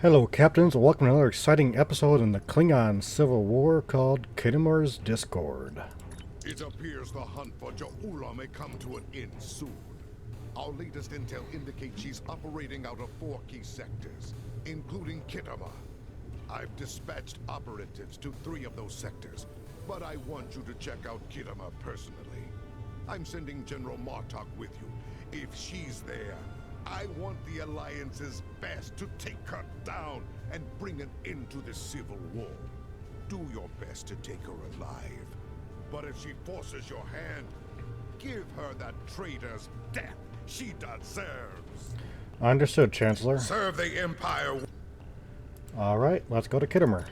Hello, Captains, and welcome to another exciting episode in the Klingon Civil War called Khitomer's Discord. It appears the hunt for Ja'ula may come to an end soon. Our latest intel indicates she's operating out of 4 key sectors, including Khitomer. I've dispatched operatives to 3 of those sectors, but I want you to check out Khitomer personally. I'm sending General Martok with you. If she's there, I want the Alliance's best to take her down and bring an end to the Civil War. Do your best to take her alive. But if she forces your hand, give her that traitor's death she deserves. Understood, Chancellor. Serve the Empire. Alright, let's go to Khitomer.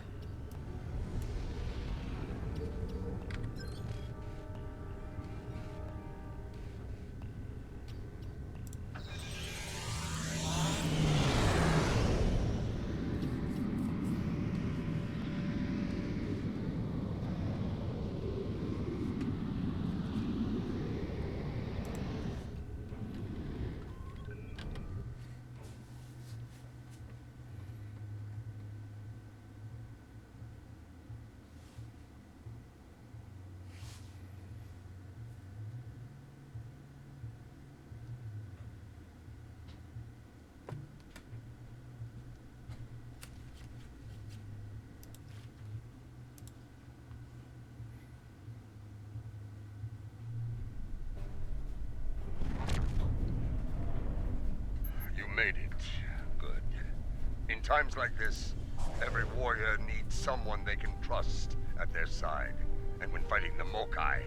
Made it. Good. In times like this, every warrior needs someone they can trust at their side. And when fighting the Mokai,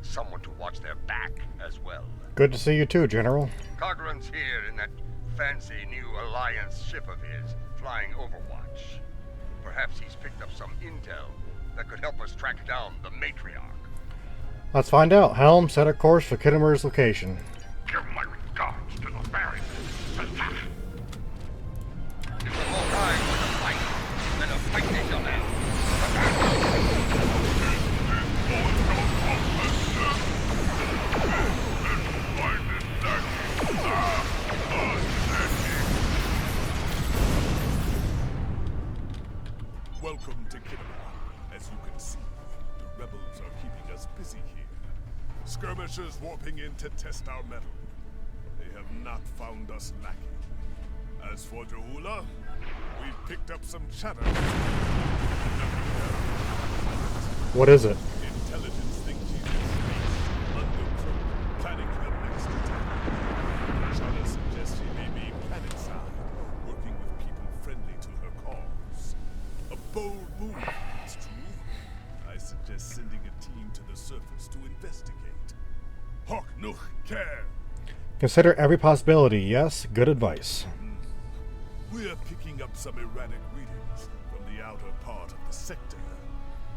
someone to watch their back as well. Good to see you too, General. Cogran's here in that fancy new Alliance ship of his, flying Overwatch. Perhaps he's picked up some intel that could help us track down the Matriarch. Let's find out. Helm, set a course for Khitomer's location. Give my regards to the Baron. If the Mokai were to fight, then a fight they shall have. Welcome to Khitomer. As you can see, the rebels are keeping us busy here. Skirmishers warping in to test our mettle. They have not found us lacking. As for Ja'ula, we've picked up some chatter. What is it? Intelligence thinks she's in space, undercooked, planning her next attack. Chatter suggests she may be planet-side, working with people friendly to her cause. A bold move, it's true. I suggest sending a team to the surface to investigate. Hawk Nuch care. Consider every possibility, yes? Good advice. We're picking up some erratic readings from the outer part of the sector.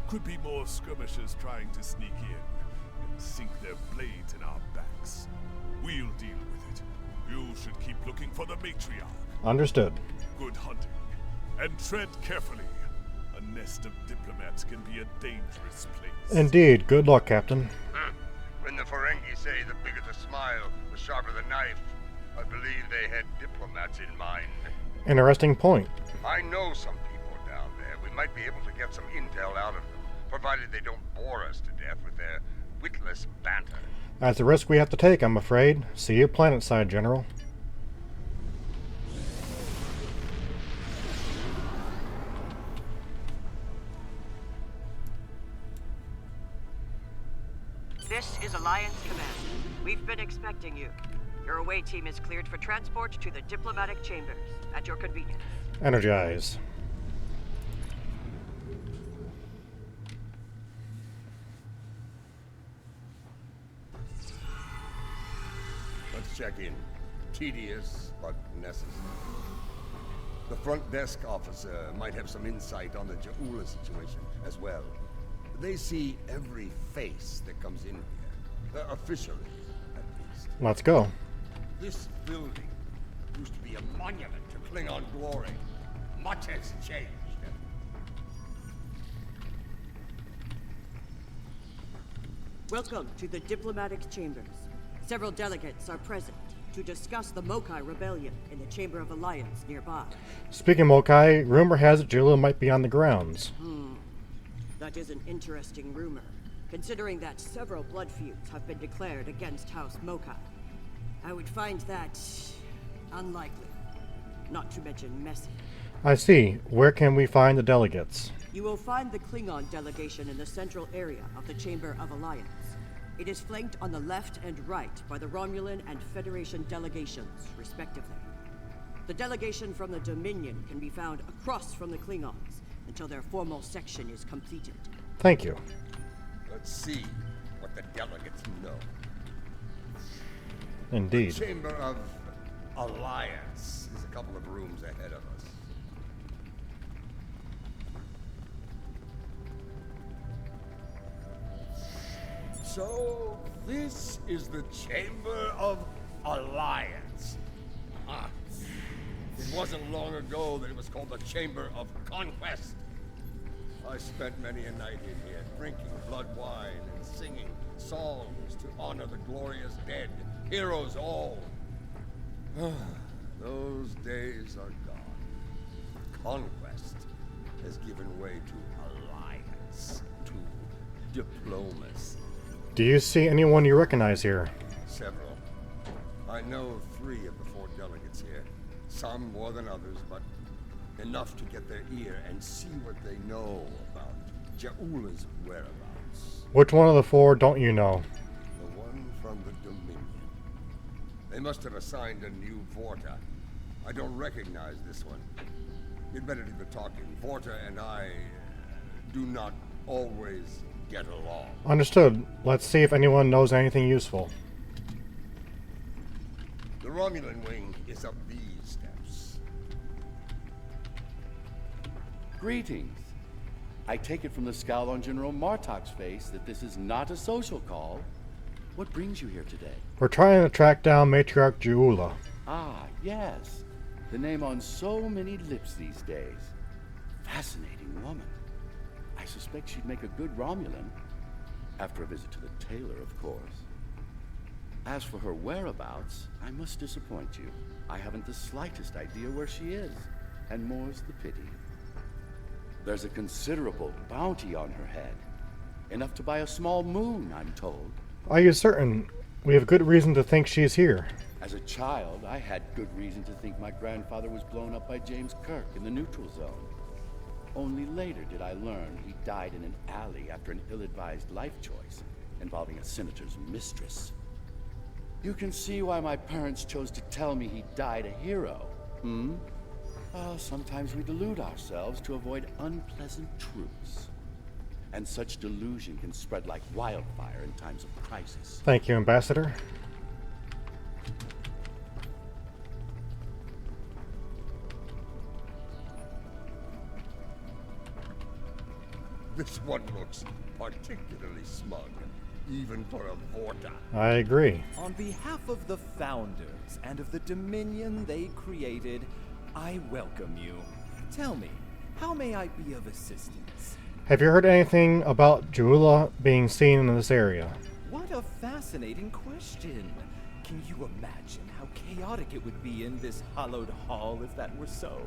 Could be more skirmishers trying to sneak in and sink their blades in our backs. We'll deal with it. You should keep looking for the Matriarch. Understood. Good hunting. And tread carefully. A nest of diplomats can be a dangerous place. Indeed. Good luck, Captain. When the Ferengi say the bigger the smile, the sharper the knife, I believe they had diplomats in mind. Interesting point. I know some people down there. We might be able to get some intel out of them, provided they don't bore us to death with their witless banter. That's a risk we have to take, I'm afraid. See you planet-side, General. This is Alliance Command. We've been expecting you. Your away team is cleared for transport to the diplomatic chambers, at your convenience. Energize. Let's check in. Tedious, but necessary. The front desk officer might have some insight on the Ja'ula situation as well. They see every face that comes in here. Officially, at least. Let's go. This building used to be a monument to Klingon glory. Much has changed. Welcome to the diplomatic chambers. Several delegates are present. to discuss the Mokai Rebellion in the Chamber of Alliance nearby. Speaking of Mokai, rumor has it Jula might be on the grounds. That is an interesting rumor, considering that several blood feuds have been declared against House Mokai. I would find that unlikely, not to mention messy. I see. Where can we find the delegates? You will find the Klingon delegation in the central area of the Chamber of Alliance. It is flanked on the left and right by the Romulan and Federation delegations, respectively. The delegation from the Dominion can be found across from the Klingons until their formal section is completed. Thank you. Let's see what the delegates know. Indeed. Chamber of Alliance is a couple of rooms ahead of us. So, this is the Chamber of Alliance. Ah, it wasn't long ago that it was called the Chamber of Conquest. I spent many a night in here, drinking blood wine and singing songs to honor the glorious dead, heroes all. Those days are gone. Conquest has given way to alliance, to diplomacy. Do you see anyone you recognize here? Several. I know 3 of the 4 delegates here. Some more than others, but enough to get their ear and see what they know about Ja'ula's whereabouts. Which one of the 4 don't you know? The one from the Dominion. They must have assigned a new Vorta. I don't recognize this one. You'd better do the talking. Vorta and I do not always get along. Understood. Let's see if anyone knows anything useful. The Romulan wing is up these steps. Greetings. I take it from the scowl on General Martok's face that this is not a social call. What brings you here today? We're trying to track down Matriarch Ja'ula. Ah, yes. The name on so many lips these days. Fascinating woman. I suspect she'd make a good Romulan. After a visit to the tailor, of course. As for her whereabouts, I must disappoint you. I haven't the slightest idea where she is. And more's the pity. There's a considerable bounty on her head. Enough to buy a small moon, I'm told. Are you certain? We have good reason to think she's here. As a child, I had good reason to think my grandfather was blown up by James Kirk in the neutral zone. Only later did I learn he died in an alley after an ill-advised life choice involving a senator's mistress. You can see why my parents chose to tell me he died a hero, Well, sometimes we delude ourselves to avoid unpleasant truths. And such delusion can spread like wildfire in times of crisis. Thank you, Ambassador. This one looks particularly smug, even for a Vorta. I agree. On behalf of the Founders and of the Dominion they created, I welcome you. Tell me, how may I be of assistance? Have you heard anything about Ja'ula being seen in this area? What a fascinating question. Can you imagine how chaotic it would be in this hallowed hall if that were so?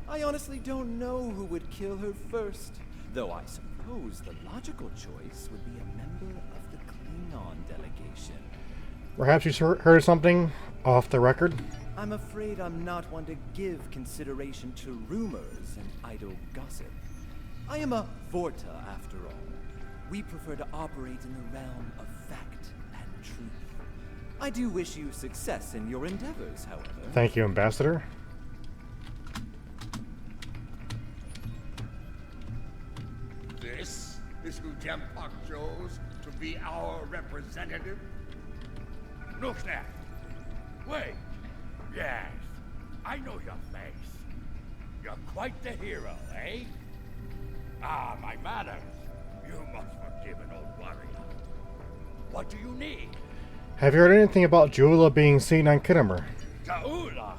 I honestly don't know who would kill her first, though I suppose the logical choice would be a member of the Klingon delegation. Perhaps you heard something off the record? I'm afraid I'm not one to give consideration to rumors and idle gossip. I am a Vorta, after all. We prefer to operate in the realm of fact and truth. I do wish you success in your endeavors, however. Thank you, Ambassador. This is who Jempak chose to be our representative? Look there. Wait. Yes, I know your face. You're quite the hero, eh? Ah, my manners. You must forgive an old warrior. What do you need? Have you heard anything about Ja'ula being seen on Khitomer? Ja'ula?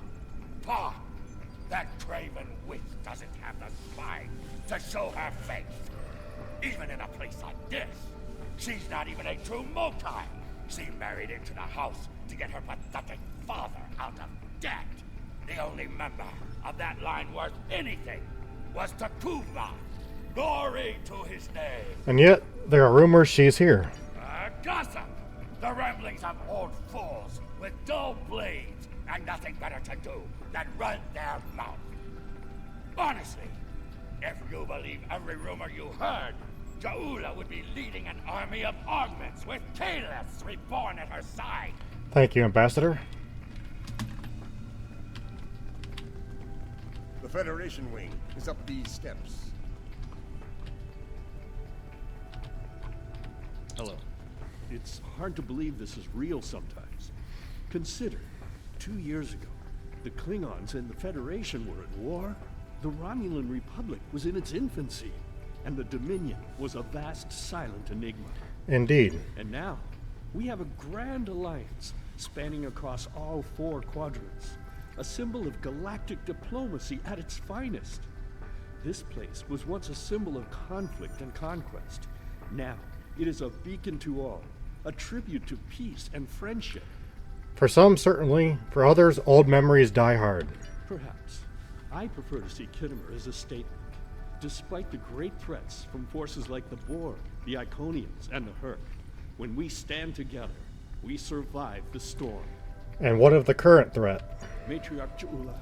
Pah! That craven witch doesn't have the spine to show her face. Even in a place like this, she's not even a true Mokai. She married into the house to get her pathetic father out of debt. The only member of that line worth anything was Takuvma. Glory to his name. And yet, there are rumors she's here. Gossip! The ramblings of old fools with dull blades and nothing better to do than run their mouth. Honestly, if you believe every rumor you heard, Ja'ula would be leading an army of augments with Kalis reborn at her side. Thank you, Ambassador. The Federation wing is up these steps. Hello. It's hard to believe this is real sometimes. Consider, 2 years ago, the Klingons and the Federation were at war. The Romulan Republic was in its infancy, and the Dominion was a vast silent enigma. Indeed. And now, we have a grand alliance spanning across all 4 quadrants, a symbol of galactic diplomacy at its finest. This place was once a symbol of conflict and conquest. Now, it is a beacon to all, a tribute to peace and friendship. For some, certainly. For others, old memories die hard. Perhaps. I prefer to see Khitomer as a statement. Despite the great threats from forces like the Borg, the Iconians, and the Hurk, when we stand together, we survive the storm. And what of the current threat? Matriarch Ja'ula.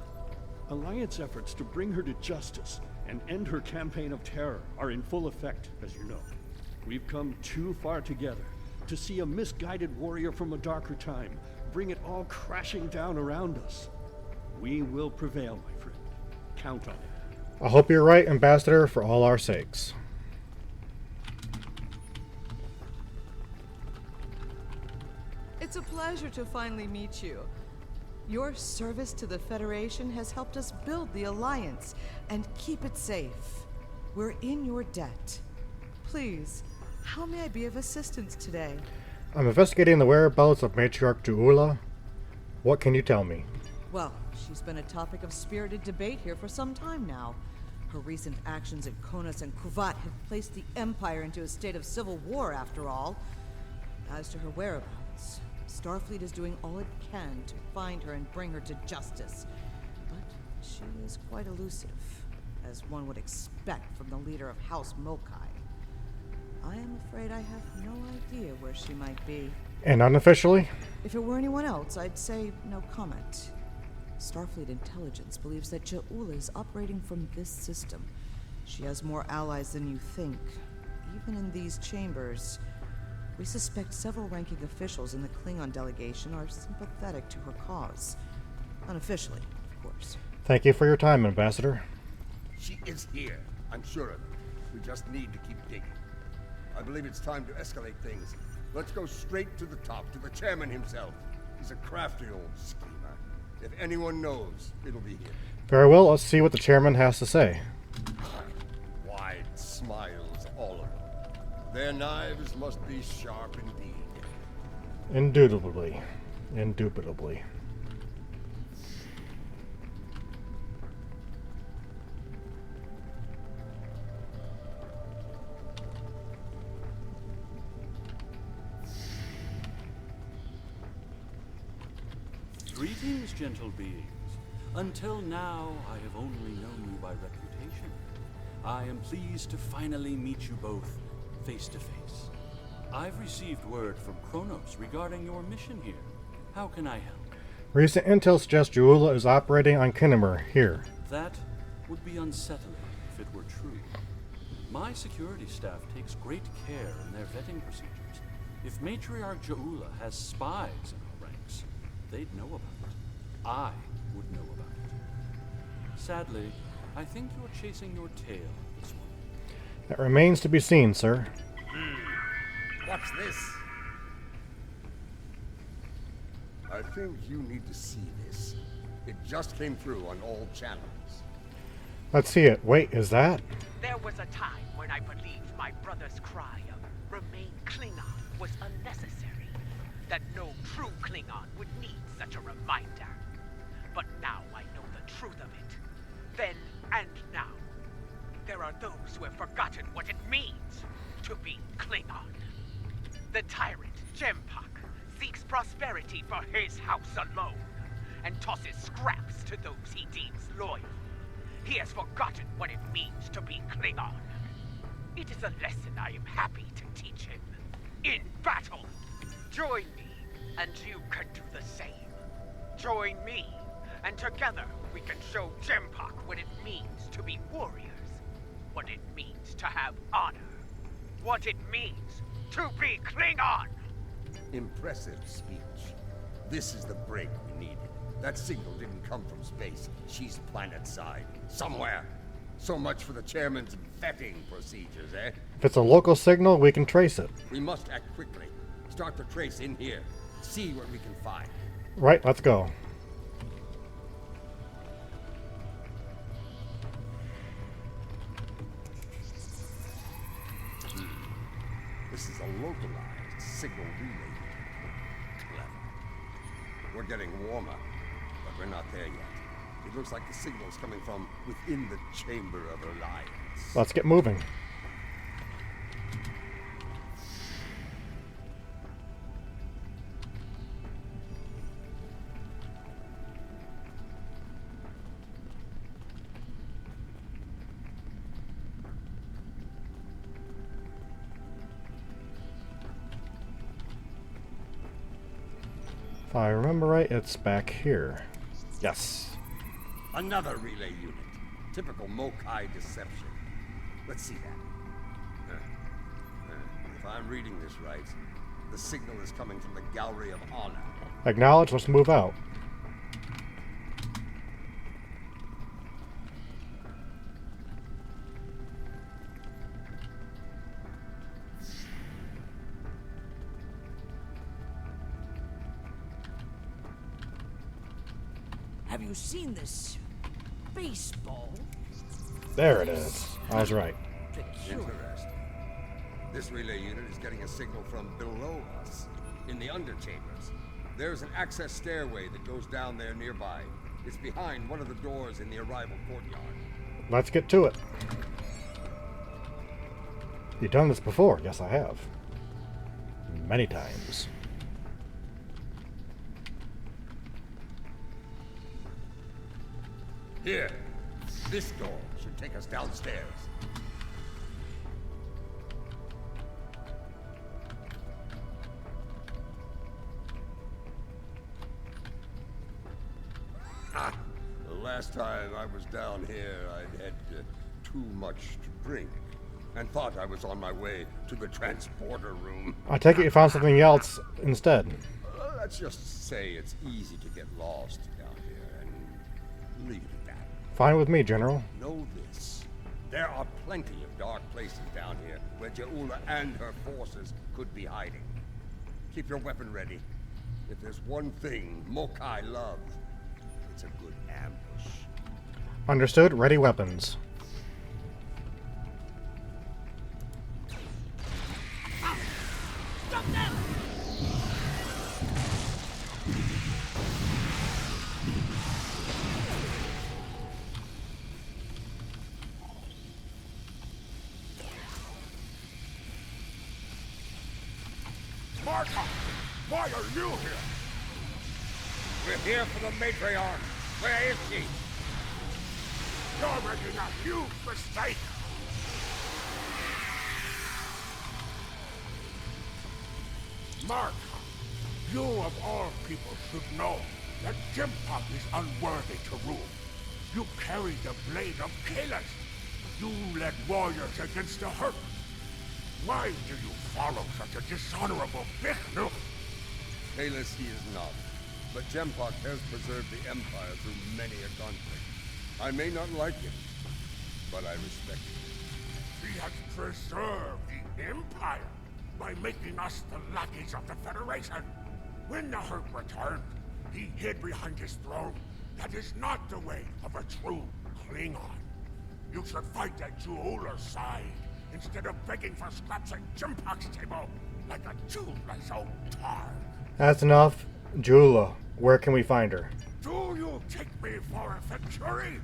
Alliance efforts to bring her to justice and end her campaign of terror are in full effect, as you know. We've come too far together to see a misguided warrior from a darker time bring it all crashing down around us. We will prevail, my friend. Count on it. I hope you're right, Ambassador, for all our sakes. It's a pleasure to finally meet you. Your service to the Federation has helped us build the Alliance and keep it safe. We're in your debt. Please, how may I be of assistance today? I'm investigating the whereabouts of Matriarch Ja'ula. What can you tell me? Well, she's been a topic of spirited debate here for some time now. Her recent actions at Konos and Kuvat have placed the Empire into a state of civil war, after all. As to her whereabouts, Starfleet is doing all it can to find her and bring her to justice. But she is quite elusive, as one would expect from the leader of House Mokai. I am afraid I have no idea where she might be. And unofficially? If it were anyone else, I'd say no comment. Starfleet intelligence believes that Ja'ula is operating from this system. She has more allies than you think. Even in these chambers, we suspect several ranking officials in the Klingon delegation are sympathetic to her cause. Unofficially, of course. Thank you for your time, Ambassador. She is here, I'm sure of it. We just need to keep digging. I believe it's time to escalate things. Let's go straight to the top, to the chairman himself. He's a crafty old schemer. If anyone knows, it'll be him. Very well, let's see what the chairman has to say. Wide smiles, all of them. Their knives must be sharp indeed. Indubitably. Indubitably. Greetings, gentle beings. Until now, I have only known you by reputation. I am pleased to finally meet you both face to face. I've received word from Kronos regarding your mission here. How can I help? Recent intel suggests Ja'ula is operating on Khitomer here. That would be unsettling if it were true. My security staff takes great care in their vetting procedures. If Matriarch Ja'ula has spies in her ranks, they'd know about it. I would know about it. Sadly, I think you're chasing your tail with this one. That remains to be seen, sir. What's this? I think you need to see this. It just came through on all channels. Let's see it. Wait, is that? There was a time when I believed my brother's cry of "Remain Klingon" was unnecessary. That no true Klingon would need such a reminder. But now I know the truth of it. Then and now. There are those who have forgotten what it means to be Klingon. The tyrant, Jempak, seeks prosperity for his house alone, and tosses scraps to those he deems loyal. He has forgotten what it means to be Klingon. It is a lesson I am happy to teach him. In battle, join me, and you can do the same. Join me, and together we can show Jempak what it means to be warriors, what it means to have honor, what it means to be Klingon! Impressive speech. This is the break we needed. That signal didn't come from space. She's planet-side. Somewhere. So much for the chairman's vetting procedures, eh? If it's a local signal, we can trace it. We must act quickly. Start the trace in here. See what we can find. Right, let's go. This is a localized signal relay. Clever. We're getting warmer, but we're not there yet. It looks like the signal's coming from within the Chamber of Alliance. Let's get moving. If I remember right, it's back here. Yes. Another relay unit. Typical Mokai deception. Let's see that. If I'm reading this right, the signal is coming from the Gallery of Honor. Acknowledge, let's move out. Have you seen this baseball? There it is. I was right. Interesting. This relay unit is getting a signal from below us, in the underchambers. There's an access stairway that goes down there nearby. It's behind one of the doors in the arrival courtyard. Let's get to it. You've done this before? Yes, I have. Many times. Here. This door should take us downstairs. The last time I was down here, I'd had too much to drink, and thought I was on my way to the transporter room. I take it you found something else instead. Let's just say it's easy to get lost down here, and leave it at that. Fine with me, General. Know this. There are plenty of dark places down here where Ja'ula and her forces could be hiding. Keep your weapon ready. If there's one thing Mokai love, it's a good ambush. Understood. Ready weapons. Stop them! Marta! Why are you here? We're here for the matriarch. Where is she? You're making a huge mistake! Marta, you of all people should know that Jempak is unworthy to rule. You carry the blade of Kahless. You led warriors against the Hurt. Why do you follow such a dishonorable Biknu? Kahless he is not, but Jempak has preserved the Empire through many a conflict. I may not like him, but I respect him. He has preserved the Empire by making us the lackeys of the Federation. When the Hurt returned, he hid behind his throne. That is not the way of a true Klingon. You should fight at Ja'ula's side, instead of begging for scraps at Jempak's table, like a Ja'ula's own tar. That's enough. Ja'ula, where can we find her? Do you take me for a Venturi?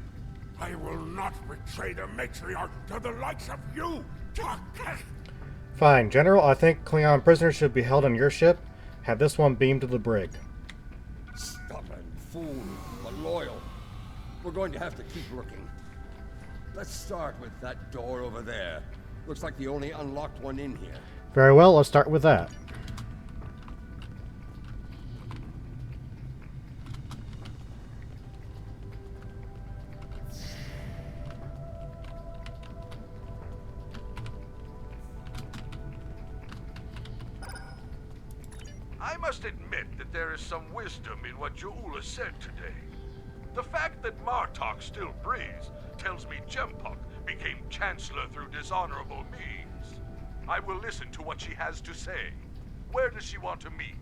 I will not betray the matriarch to the likes of you, Dark. Fine, General. I think Klingon prisoners should be held on your ship Have this one beamed to the brig. Stubborn fool, but loyal. We're going to have to keep looking. Let's start with that door over there. Looks like the only unlocked one in here. Very well, let's start with that. I must admit that there is some wisdom in what Ja'ula said today. The fact that Martok still breathes tells me Jempok became Chancellor through dishonorable means. I will listen to what she has to say. Where does she want to meet?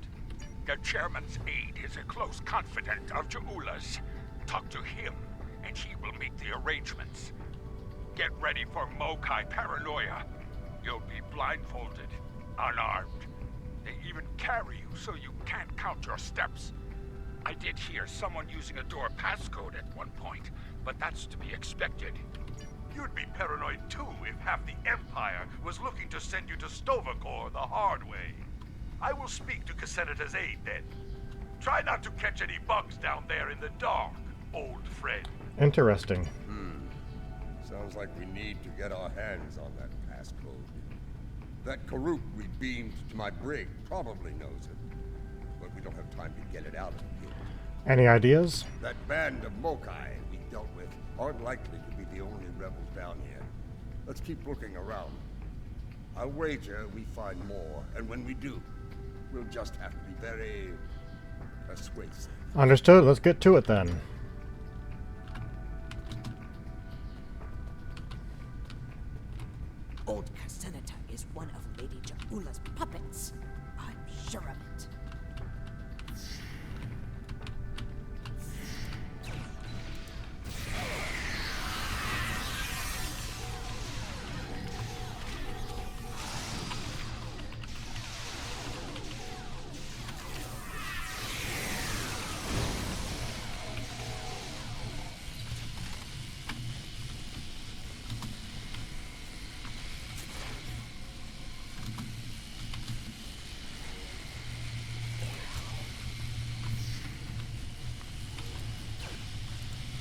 The chairman's aide is a close confidant of Ja'ula's. Talk to him, and he will make the arrangements. Get ready for Mokai paranoia. You'll be blindfolded, unarmed. They even carry you so you can't count your steps. I did hear someone using a door passcode at one point, but that's to be expected. You'd be paranoid too if half the Empire was looking to send you to Sto-vo-kor the hard way. I will speak to Casenata's aide then. Try not to catch any bugs down there in the dark, old friend. Interesting. Sounds like we need to get our hands on that passcode. That Karuk we beamed to my brig probably knows it, but we don't have time to get it out of here. Any ideas? That band of Mokai we dealt with aren't likely to be the only rebels down here. Let's keep looking around. I'll wager we find more, and when we do, we'll just have to be very persuasive. Understood. Let's get to it then. Old Casenata is one of Lady Ja'ula's puppets. I'm sure of it.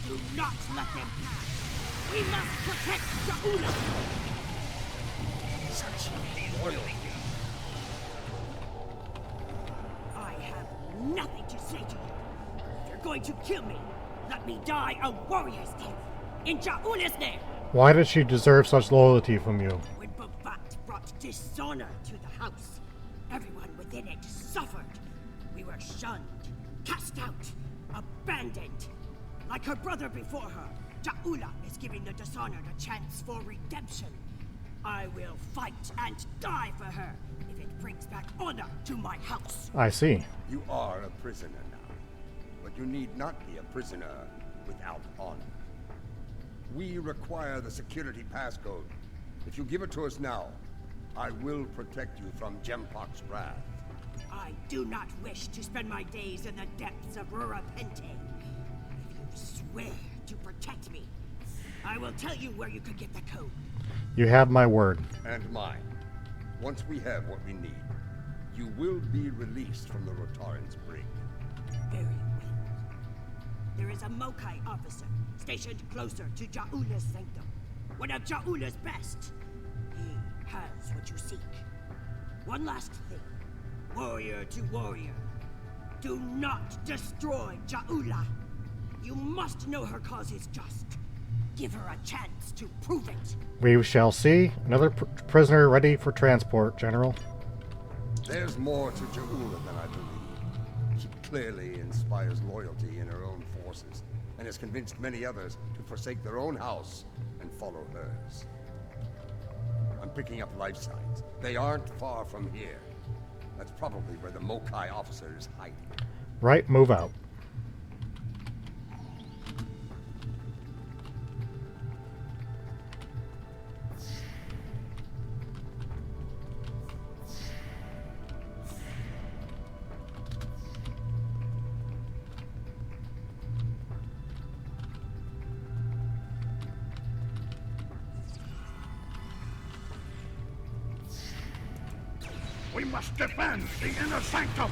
Do not let them pass. We must protect Ja'ula. Such loyalty. I have nothing to say to you. If you're going to kill me, let me die a warrior's death. In Ja'ula's name. Why did she deserve such loyalty from you? When Babat brought dishonor to the house, everyone within it suffered. We were shunned, cast out, abandoned. Like her brother before her, Ja'ula is giving the Dishonored a chance for redemption. I will fight and die for her if it brings back honor to my house. I see. You are a prisoner now, but you need not be a prisoner without honor. We require the security passcode. If you give it to us now, I will protect you from Jempok's wrath. I do not wish to spend my days in the depths of Rurapente. If you swear to protect me, I will tell you where you could get the code. You have my word. And mine. Once we have what we need, you will be released from the Rotaran's brig. Very well. There is a Mokai officer stationed closer to Ja'ula's sanctum. One of Ja'ula's best. He has what you seek. One last thing. Warrior to warrior. Do not destroy Ja'ula. You must know her cause is just. Give her a chance to prove it. We shall see. Another prisoner ready for transport, General. There's more to Ja'ula than I believe. She clearly inspires loyalty in her own forces, and has convinced many others to forsake their own house and follow hers. I'm picking up life signs. They aren't far from here. That's probably where the Mokai officer is hiding. Right, move out. We must defend the inner sanctum.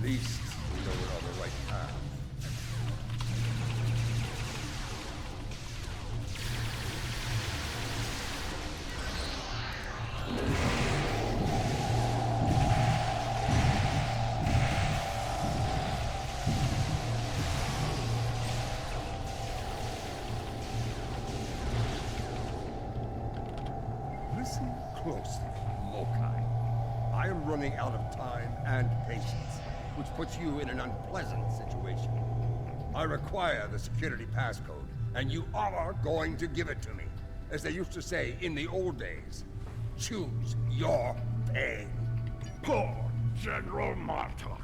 At least we know we're on the right path. Listen closely, Mokai. I am running out of time and patience, which puts you in an unpleasant situation. I require the security passcode, and you are going to give it to me. As they used to say in the old days, choose your pain. Poor General Martok,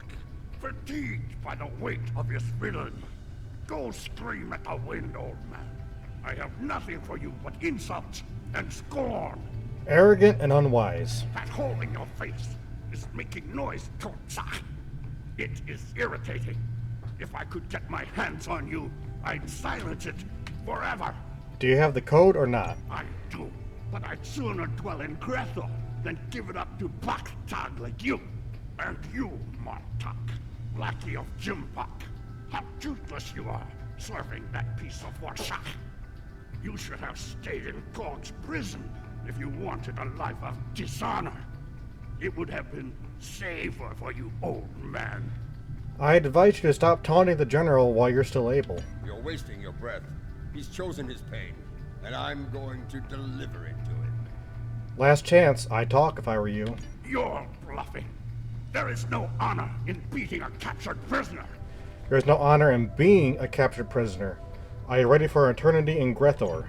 fatigued by the weight of his villainy. Go scream at the wind, old man. I have nothing for you but insults and scorn. Arrogant and unwise. That hole in your face is making noise, Totsa. It is irritating. If I could get my hands on you, I'd silence it forever. Do you have the code or not? I do, but I'd sooner dwell in Grethel than give it up to Baktag like you. And you, Martok, lackey of Jimpak. How toothless you are, serving that piece of Warshak. You should have stayed in God's prison if you wanted a life of dishonor. It would have been safer for you, old man. I'd advise you to stop taunting the general while you're still able. You're wasting your breath. He's chosen his pain, and I'm going to deliver it to him. Last chance, I'd talk if I were you. You're bluffing. There is no honor in beating a captured prisoner. There's no honor in being a captured prisoner. Are you ready for eternity in Grethor?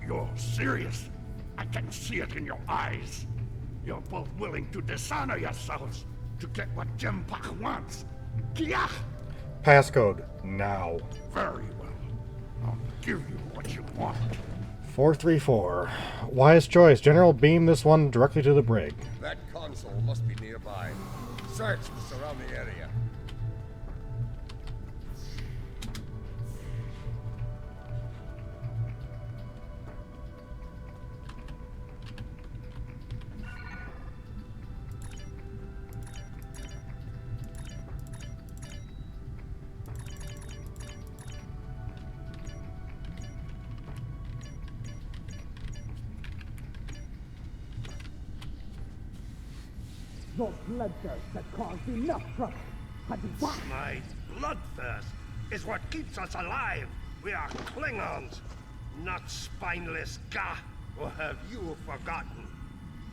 You're serious? I can see it in your eyes. You're both willing to dishonor yourselves to get what Jimpak wants. Kia! Passcode, now. Very well. I'll give you what you want. 434. Wise choice. General, beam this one directly to the brig. That console must be nearby. Search the surrounding area. Your bloodthirst has caused enough trouble. My bloodthirst is what keeps us alive. We are Klingons, not spineless Ga. Or have you forgotten?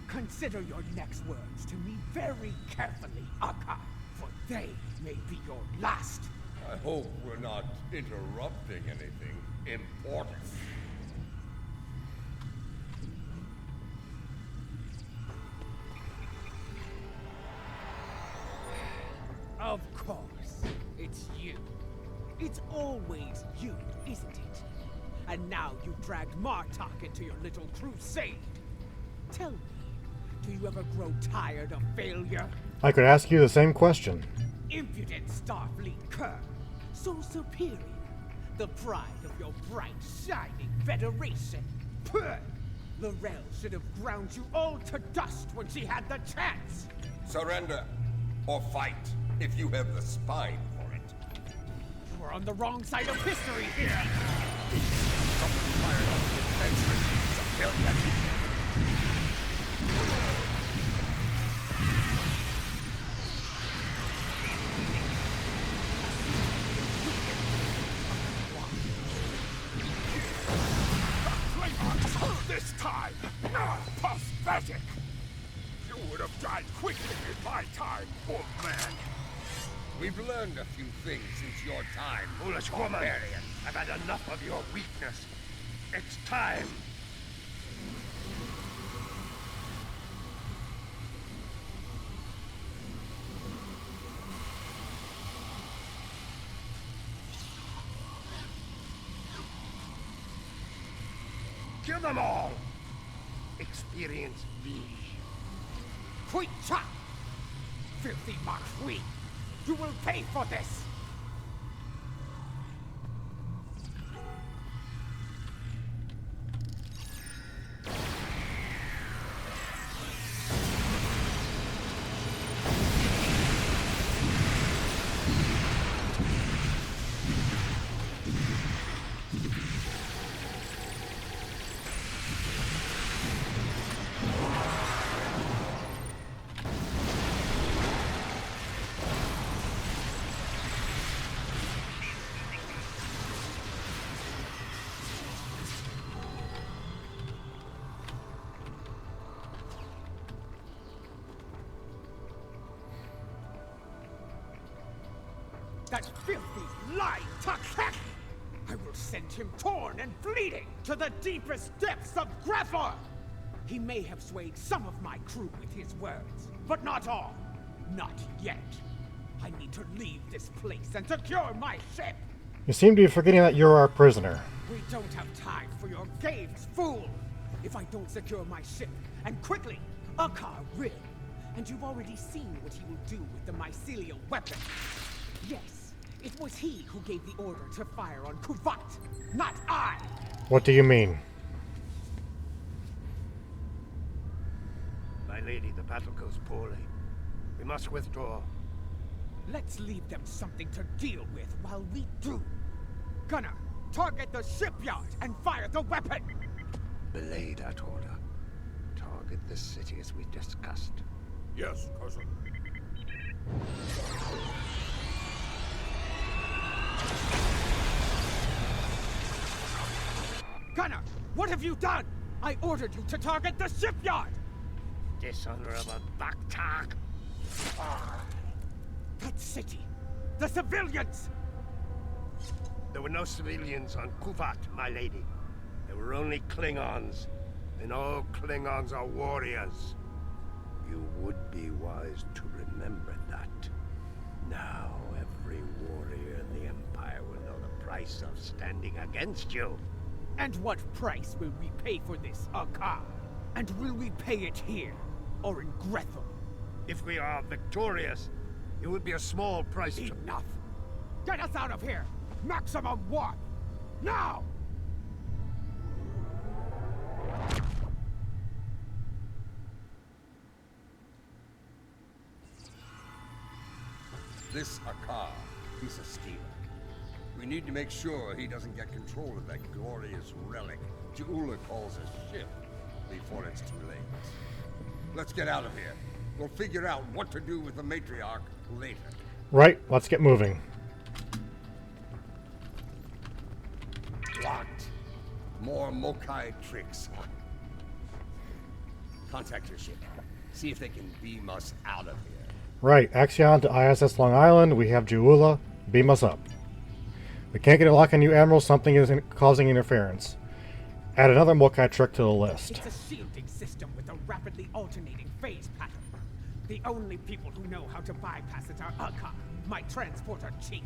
Consider your next words to me very carefully, Akka, for they may be your last. I hope we're not interrupting anything important. Of course, it's you. It's always you, isn't it? And now you've dragged Martok into your little crusade. Tell me, do you ever grow tired of failure? I could ask you the same question. Impudent Starfleet cur, so superior, the pride of your bright, shining Federation. Puh! L'Rell should have ground you all to dust when she had the chance. Surrender, or fight, if you have the spine for it. You're on the wrong side of history here. Somebody fired off the adventurous civilian. This time! Pathetic! You would have died quickly in my time, old man! We've learned a few things since your time, Foolish woman! I've had enough of your weakness. It's time! Kill them all! Experience me. Quick chop! Filthy Marquis! You will pay for this! That filthy, lying Takek! I will send him torn and bleeding to the deepest depths of Grethor! He may have swayed some of my crew with his words, but not all. Not yet. I need to leave this place and secure my ship! You seem to be forgetting that you're our prisoner. We don't have time for your games, fool! If I don't secure my ship, and quickly, Akar will. And you've already seen what he will do with the mycelial weapon. Yes, it was he who gave the order to fire on Kuvat, not I! What do you mean? My lady, the battle goes poorly. We must withdraw. Let's leave them something to deal with while we do. Gunner, target the shipyard and fire the weapon! Belay that order. Target the city as we discussed. Yes, cousin. Gunner, what have you done? I ordered you to target the shipyard! Dishonorable Baktak! That city! The civilians! There were no civilians on Kuvat, my lady. There were only Klingons. And all Klingons are warriors. You would be wise to remember that. Now every warrior in the Empire will know the price of standing against you. And what price will we pay for this, Akar? And will we pay it here, or in Grethel? If we are victorious, it would be a small price. Enough! Get us out of here! Maximum warp! Now! This Akar, he's a stealer. We need to make sure he doesn't get control of that glorious relic Ja'ula calls a ship before it's too late. Let's get out of here. We'll figure out what to do with the matriarch later. Right, let's get moving. Locked. More Mokai tricks. Contact your ship. See if they can beam us out of here. Right, Axion to ISS Long Island. We have Ja'ula. Beam us up. We can't get a lock on you, Admiral. Something is causing interference. Add another Mokai trick to the list. It's a shielding system with a rapidly alternating phase pattern. The only people who know how to bypass it are Akar, my transporter chief,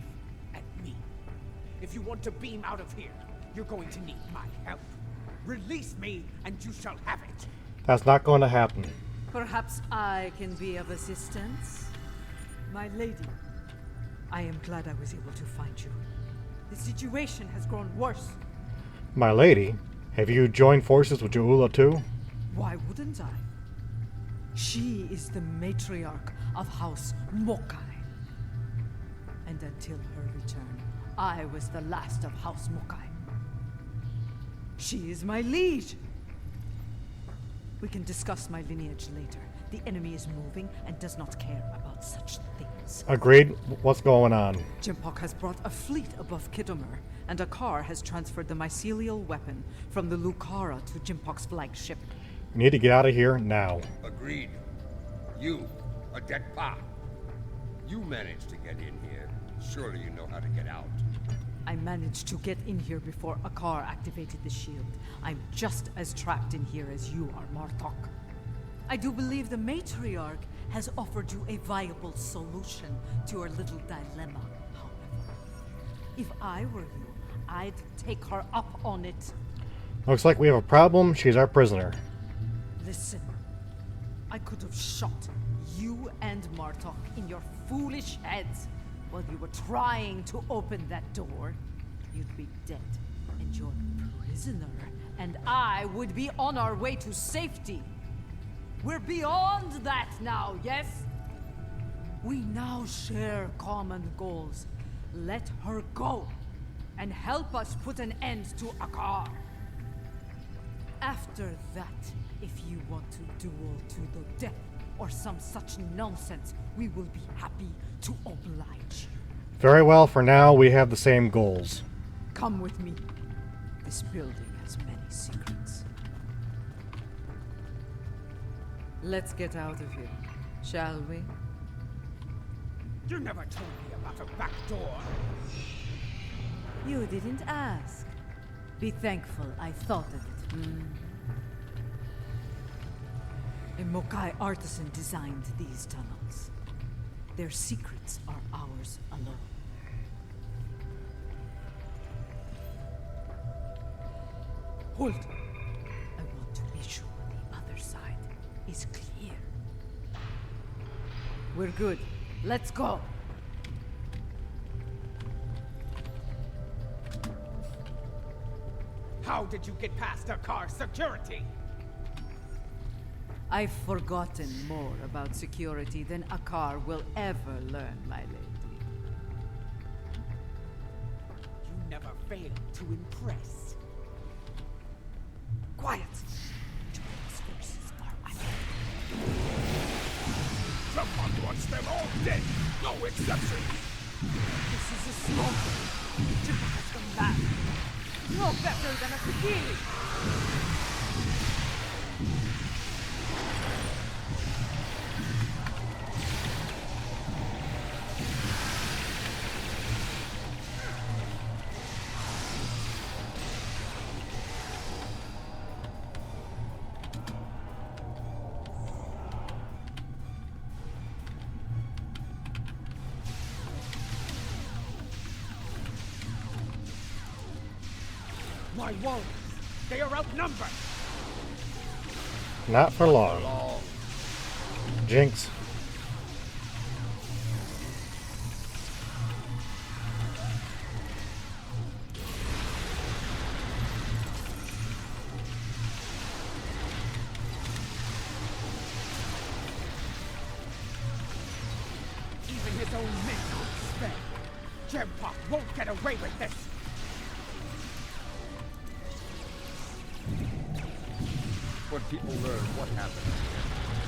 and me. If you want to beam out of here, you're going to need my help. Release me, and you shall have it. That's not going to happen. Perhaps I can be of assistance? My lady, I am glad I was able to find you. The situation has grown worse. My lady, have you joined forces with Ja'ula too? Why wouldn't I? She is the matriarch of House Mokai. And until her return, I was the last of House Mokai. She is my liege. We can discuss my lineage later. The enemy is moving and does not care about such things. Agreed. What's going on? J'impok has brought a fleet above Khitomer, and Akar has transferred the mycelial weapon from the Lucara to J'impok's flagship. We need to get out of here now. Agreed. You, Adetpa. You managed to get in here. Surely you know how to get out. I managed to get in here before Akar activated the shield. I'm just as trapped in here as you are, Martok. I do believe the matriarch has offered you a viable solution to our little dilemma, however. If I were you, I'd take her up on it. Looks like we have a problem. She's our prisoner. Listen, I could have shot you and Martok in your foolish heads while you were trying to open that door. You'd be dead, and your prisoner and I would be on our way to safety. We're beyond that now, yes? We now share common goals. Let her go, and help us put an end to Akar. After that, if you want to duel to the death, or some such nonsense, we will be happy to oblige you. Very well, for now, we have the same goals. Come with me. This building has many secrets. Let's get out of here, shall we? You never told me about a back door. You didn't ask. Be thankful I thought of it. A Mokai artisan designed these tunnels. Their secrets are ours alone. Hold! I want to be sure the other side is clear. We're good. Let's go! How did you get past our car security? I've forgotten more about security than Akar will ever learn, my lady. You never failed to impress. Quiet! Joel's forces are under. Someone wants them all dead! No exception! This is a slaughter. Jimpa has gone bad. No better than a Kagiri. My warriors, they are outnumbered. Not for long. Jinx. Even his own men aren't spared. Gempok won't get away with this. When people learn what happened,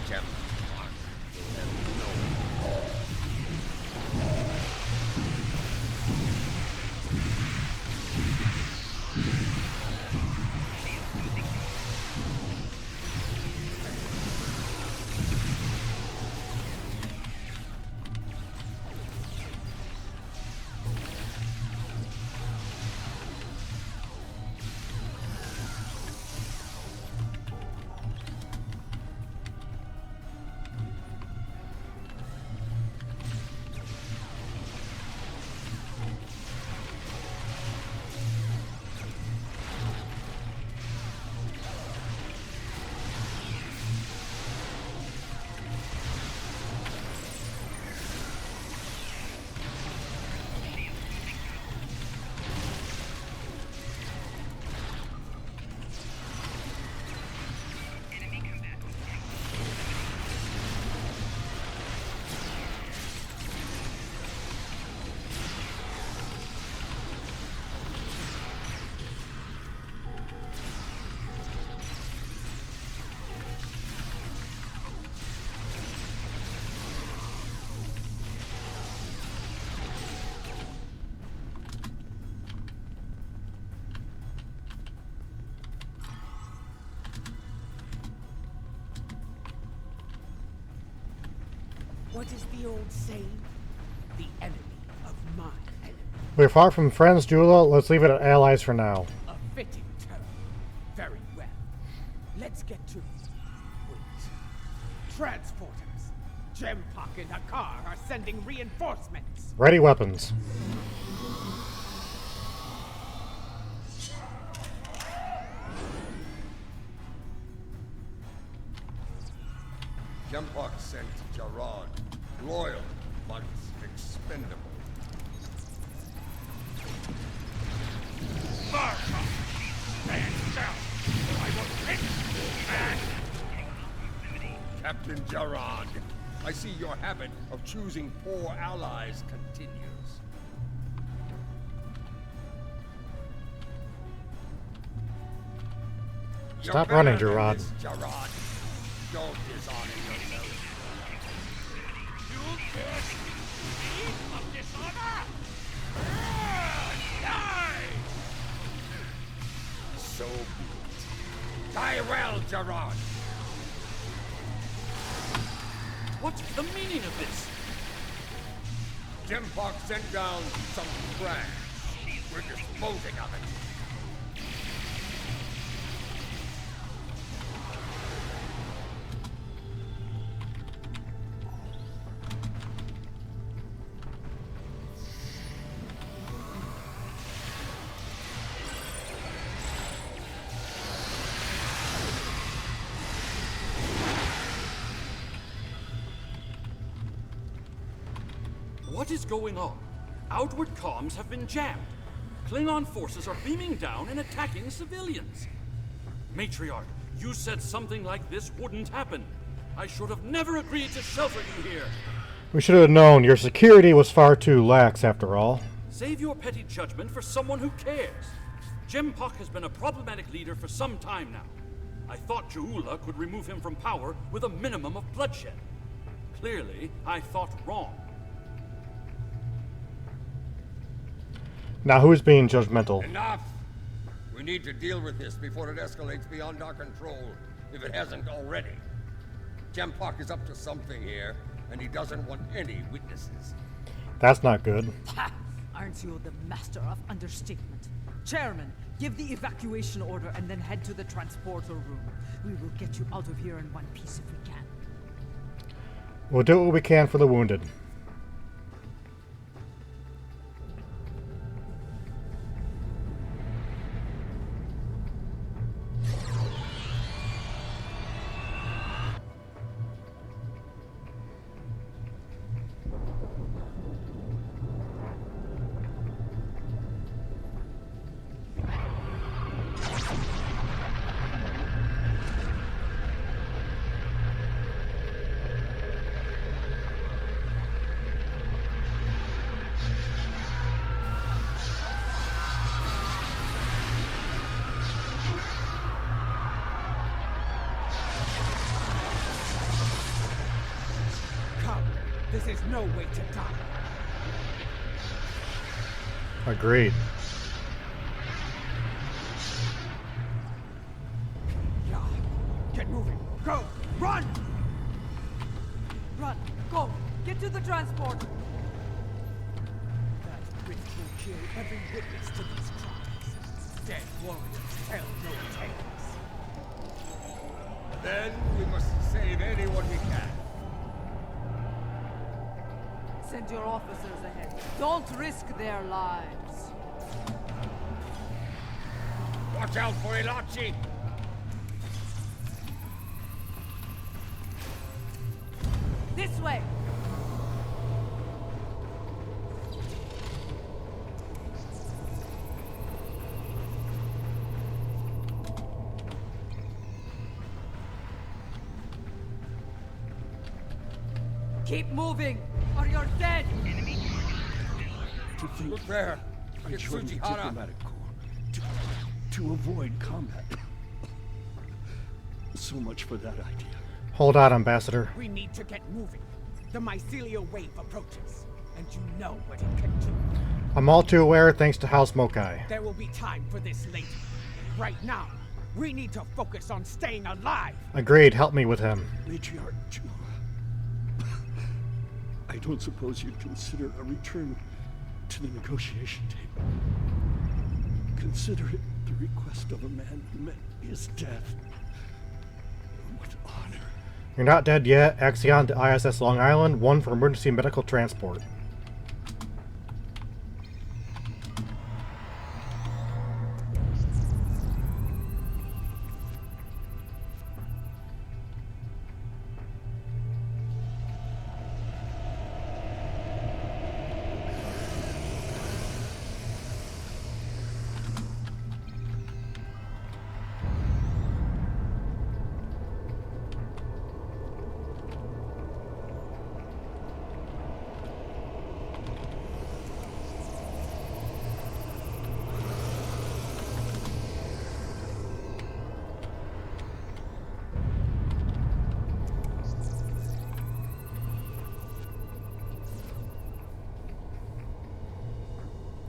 Gempok will have no cause. What is the old saying? The enemy of my enemy. We're far from friends, Jula. Let's leave it at allies for now. A fitting term. Very well. Let's get to it. Wait. Transporters. Gempok and Akar are sending reinforcements. Ready weapons. Gempok sent Jarad, loyal but expendable. Martha! Stand down! I will hit you, Captain Jarad, I see your habit of choosing poor allies continues. Stop running, Jarad. Jarad. Don't dishonor yourself. You accuse me of dishonor? Die! So be it. Die well, Jarad. What's the meaning of this? Jempox sent down some trash. We're disposing of it. What is going on? Outward comms have been jammed. Klingon forces are beaming down and attacking civilians. Matriarch, you said something like this wouldn't happen. I should have never agreed to shelter you here. We should have known. Your security was far too lax, after all. Save your petty judgment for someone who cares. Jempox has been a problematic leader for some time now. I thought Ja'ula could remove him from power with a minimum of bloodshed. Clearly, I thought wrong. Now who's being judgmental? Enough! We need to deal with this before it escalates beyond our control, if it hasn't already. Jempox is up to something here, and he doesn't want any witnesses. That's not good. Ha! Aren't you the master of understatement? Chairman, give the evacuation order and then head to the transporter room. We will get you out of here in one piece if we can. We'll do what we can for the wounded. This is no way to die. Agreed. Yeah. Get moving. Go. Run! Run. Go. Get to the transporter. That bitch will kill every witness to these crimes. Dead warriors tell no tales. Then we must save anyone we can. Send your officers ahead. Don't risk their lives. Watch out for Elachi! This way! Keep moving, or you're dead! To think Look there! I It's joined the Tsujihara! diplomatic corps to avoid combat. So much for that idea. Hold on, Ambassador. We need to get moving. The mycelial wave approaches, and you know what it can do. I'm all too aware thanks to House Mokai. There will be time for this later. Right now, we need to focus on staying alive. Agreed, help me with him. Matriarch Ja'ula, I don't suppose you'd consider a return to the negotiation table. Consider it the request of a man who met his death. What honor. You're not dead yet. Axion to ISS Long Island, 1 for emergency medical transport.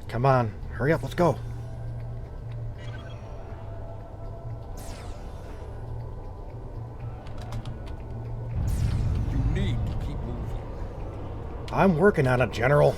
Come on, hurry up, let's go. You need to keep moving. I'm working on it, General.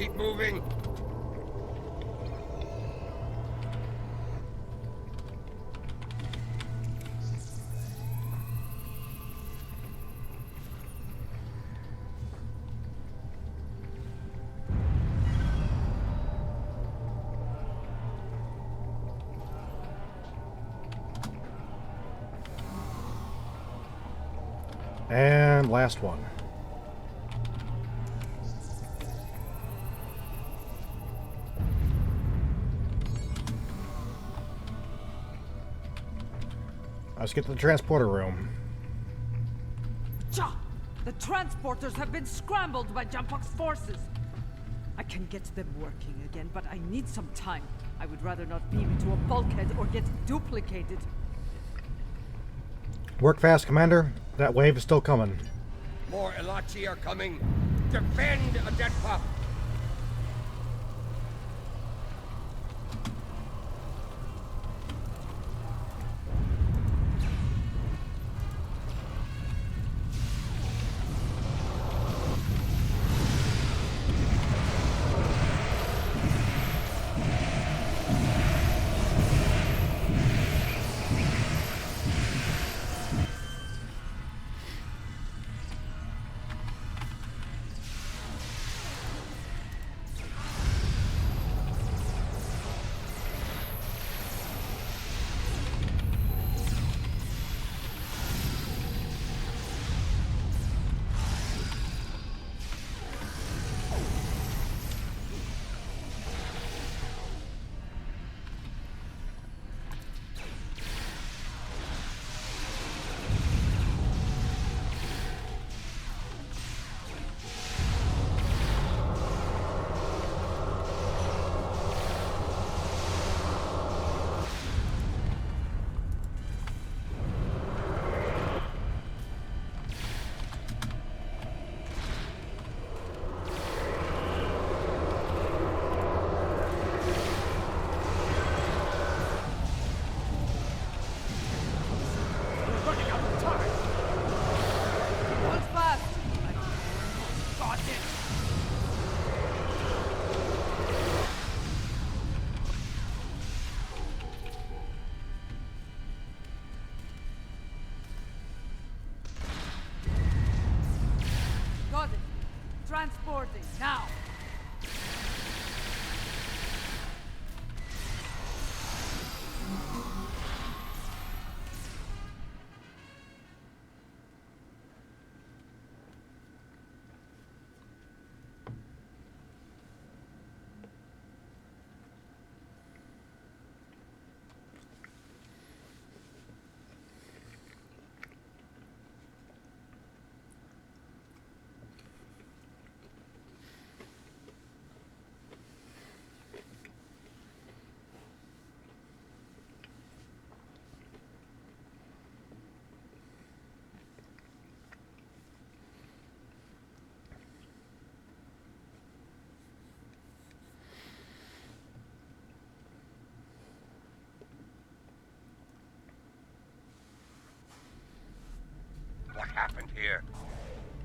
keep moving. And last one. Let's get to the transporter room. Cha! The transporters have been scrambled by Jampok's forces. I can get them working again, but I need some time. I would rather not beam into a bulkhead or get duplicated. Work fast, Commander. That wave is still coming. More Elachi are coming. Defend a dead pup. Transporting, now! What happened here?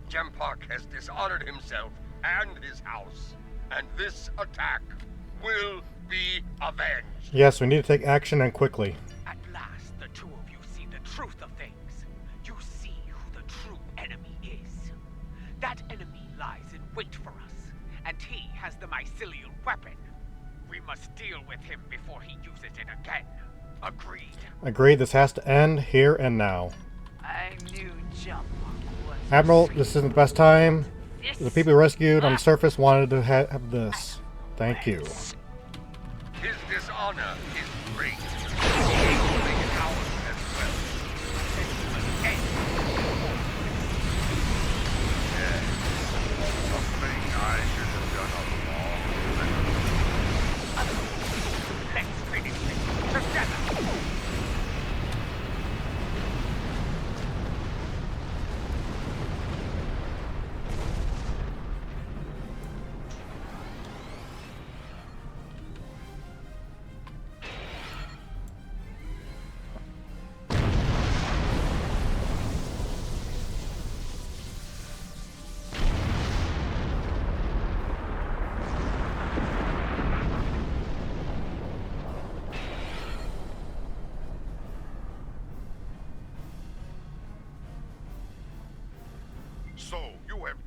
Jampok has dishonored himself and his house, and this attack will be avenged. Yes, we need to take action and quickly. At last, the two of you see the truth of things. You see who the true enemy is. That enemy lies in wait for us, and he has the mycelial weapon. We must deal with him before he uses it again. Agreed. Agreed, this has to end here and now. I knew Jampok was... Admiral, this isn't the best time. The people rescued on the surface wanted to have this. Thank you. His dishonor is great. Only ours as well. Yes. Something I should have done a long time ago. Let's finish this together.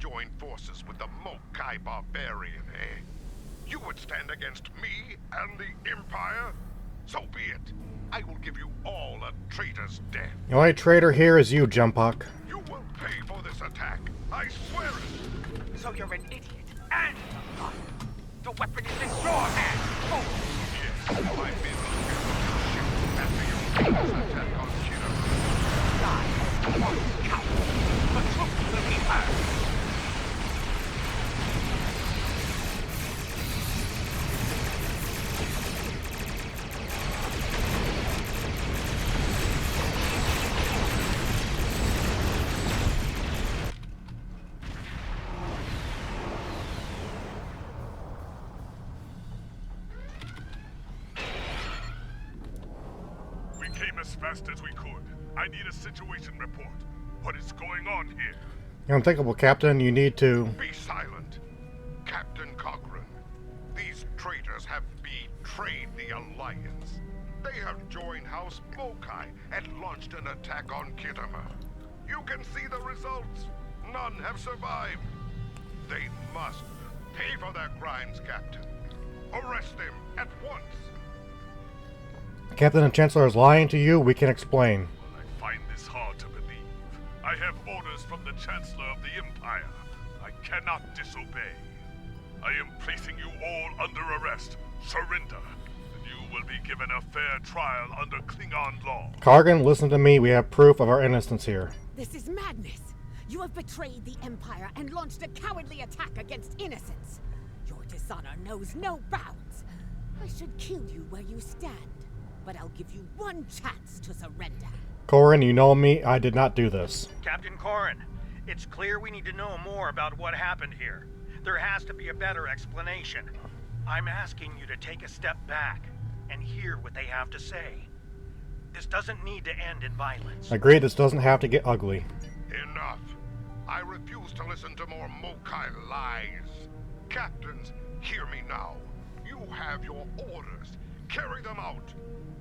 join forces with the Mokai barbarian, eh? You would stand against me and the Empire? So be it. I will give you all a traitor's death. The only traitor here is you, Jumpuck. You will pay for this attack. I swear it. So you're an idiot and a liar. The weapon is in your hand. Oh, yes. My men will get the ship after your famous attack on Kira. Die, one coward. The truth will be heard. As fast as we could. I need a situation report. What is going on here? Unthinkable, Captain. You need to... Be silent. Captain Cochrane. These traitors have betrayed the Alliance. They have joined House Mokai and launched an attack on Kitama. You can see the results. None have survived. They must pay for their crimes, Captain. Arrest them at once. Captain and Chancellor is lying to you. We can explain. I find this hard to believe. I have orders from the Chancellor of the Empire. I cannot disobey. I am placing you all under arrest. Surrender, and you will be given a fair trial under Klingon law. Kargan, listen to me. We have proof of our innocence here. This is madness. You have betrayed the Empire and launched a cowardly attack against innocents. Your dishonor knows no bounds. I should kill you where you stand. But I'll give you one chance to surrender. Corrin, you know me. I did not do this. Captain Corrin, it's clear we need to know more about what happened here. There has to be a better explanation. I'm asking you to take a step back and hear what they have to say. This doesn't need to end in violence. Agreed, this doesn't have to get ugly. Enough. I refuse to listen to more Mokai lies. Captains, hear me now. You have your orders. Carry them out,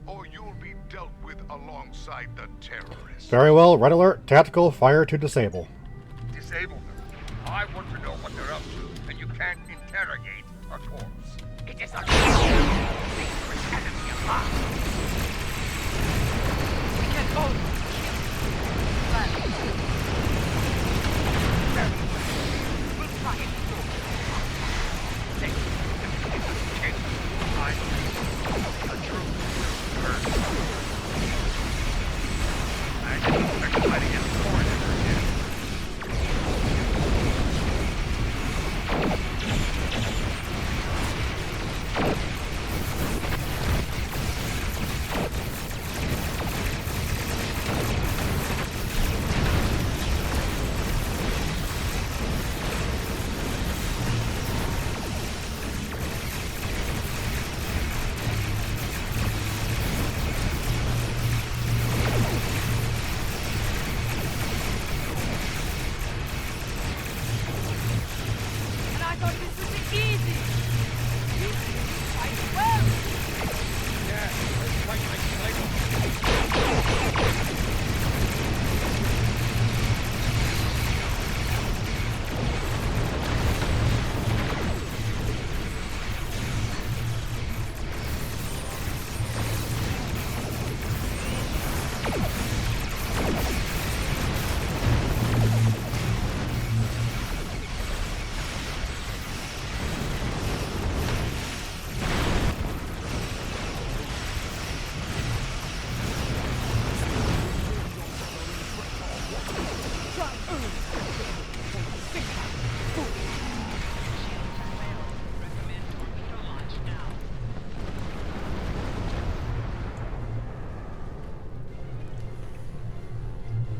or you'll be dealt with alongside the terrorists. Very well. Red alert. Tactical. Fire to disable. Disable them. I want to know what they're up to, and you can't interrogate a corpse. It is a dangerous enemy of mine. We can only kill him. Very well. We'll try it through. Take it. I the truth will hurt. I expect fighting against foreigners again.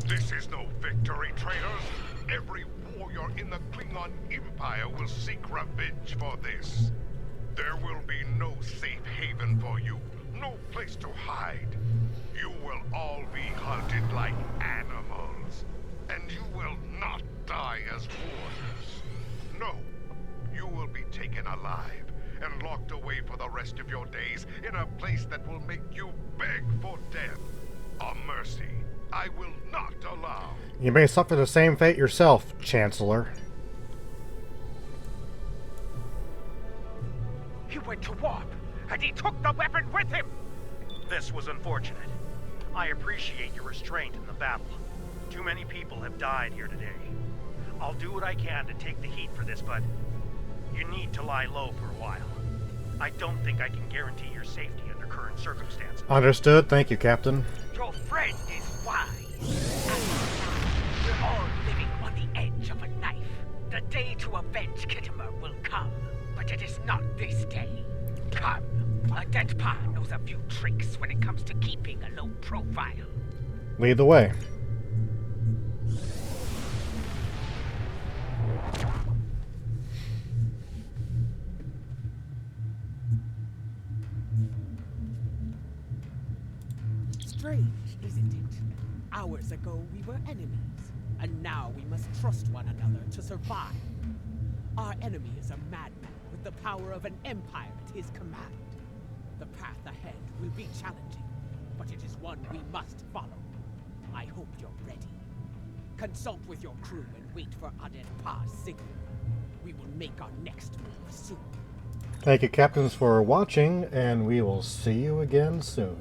This is no victory, traitors. Every warrior in the Klingon Empire will seek revenge for this. There will be no safe haven for you, no place to hide. You will all be hunted like animals, and you will not die as warriors. No, you will be taken alive and locked away for the rest of your days in a place that will make you beg for death. A mercy I will not allow. You may suffer the same fate yourself, Chancellor. He went to warp, and he took the weapon with him! This was unfortunate. I appreciate your restraint in the battle. Too many people have died here today. I'll do what I can to take the heat for this, but you need to lie low for a while. I don't think I can guarantee your safety under current circumstances. Understood. Thank you, Captain. Your friend is wise. And we're all living on the edge of a knife. The day to avenge Kittimer will come, but it is not this day. Come. A dead pa knows a few tricks when it comes to keeping a low profile. Lead the way. Strange, isn't it? Hours ago we were enemies, and now we must trust one another to survive. Our enemy is a madman with the power of an empire at his command. The path ahead will be challenging, but it is one we must follow. I hope you're ready. Consult with your crew and wait for Aden Pa's signal. We will make our next move soon. Thank you, Captains, for watching, and we will see you again soon.